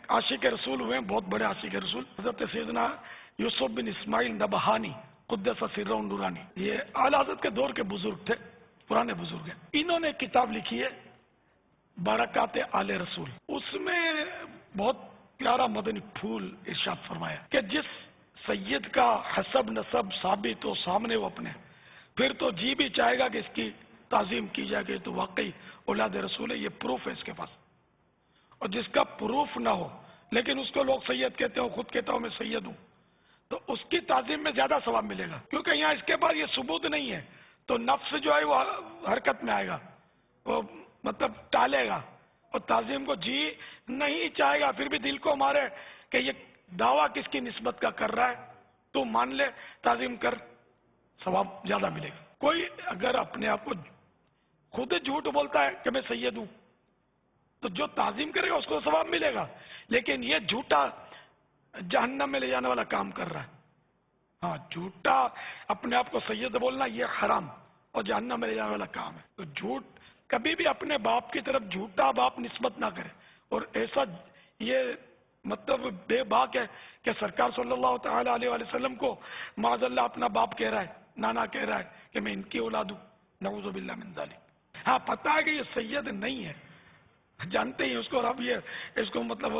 عاشق رسول ہوئے ہیں، بہت بڑے عاشق رسول، حضرت سیدنا یوسف بن اسماعیل نبہانی قدس سرہ نورانی، یہ اعلیٰ حضرت کے دور کے بزرگ تھے، پرانے بزرگ ہیں۔ انہوں نے کتاب لکھی ہے برکات آل رسول، اس میں بہت پیارا مدنی پھول ارشاد فرمایا کہ جس سید کا حسب نسب ثابت ہو سامنے وہ اپنے، پھر تو جی بھی چاہے گا کہ اس کی تعظیم کی جائے گی، تو واقعی اولاد رسول ہے، یہ پروف ہے اس کے پاس۔ اور جس کا پروف نہ ہو لیکن اس کو لوگ سید کہتے ہو، خود کہتا ہوں میں سید ہوں، تو اس کی تعظیم میں زیادہ ثواب ملے گا، کیونکہ یہاں اس کے پاس یہ ثبوت نہیں ہے، تو نفس جو ہے وہ حرکت میں آئے گا، وہ مطلب ٹالے گا، اور تعظیم کو جی نہیں چاہے گا، پھر بھی دل کو مارے کہ یہ دعویٰ کس کی نسبت کا کر رہا ہے، تو مان لے تعظیم کر، ثواب زیادہ ملے گا۔ کوئی اگر اپنے آپ کو خود جھوٹ بولتا ہے کہ میں سید ہوں، تو جو تعظیم کرے گا اس کو ثواب ملے گا، لیکن یہ جھوٹا جہنم میں لے جانے والا کام کر رہا ہے۔ ہاں، جھوٹا اپنے آپ کو سید بولنا یہ حرام اور جہنم میں لے جانے والا کام ہے۔ تو جھوٹ کبھی بھی اپنے باپ کی طرف جھوٹا باپ نسبت نہ کرے، اور ایسا یہ مطلب بے باک ہے کہ سرکار صلی اللہ تعالی علیہ وآلہ وسلم کو معاذ اللہ اپنا باپ کہہ رہا ہے، نانا کہہ رہا ہے کہ میں ان کی اولاد ہوں، نعوذ باللہ من ذالک۔ ہاں، پتہ ہے کہ یہ سید نہیں ہے، جانتے ہی اس کو، اب یہ اس کو مطلب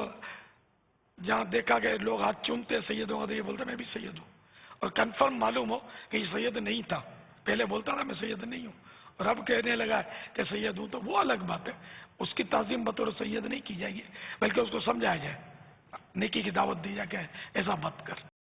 جہاں دیکھا کہ لوگ ہاتھ چومتے ہیں سید ہوں، تو یہ بولتا میں بھی سید ہوں، اور کنفرم معلوم ہو کہ یہ سید نہیں تھا، پہلے بولتا تھا میں سید نہیں ہوں اور اب کہنے لگا کہ سید ہوں، تو وہ الگ بات ہے، اس کی تعظیم بطور سید نہیں کی جائے گی، بلکہ اس کو سمجھایا جائے، نیکی کی دعوت دی جائے کہ ایسا مت کر۔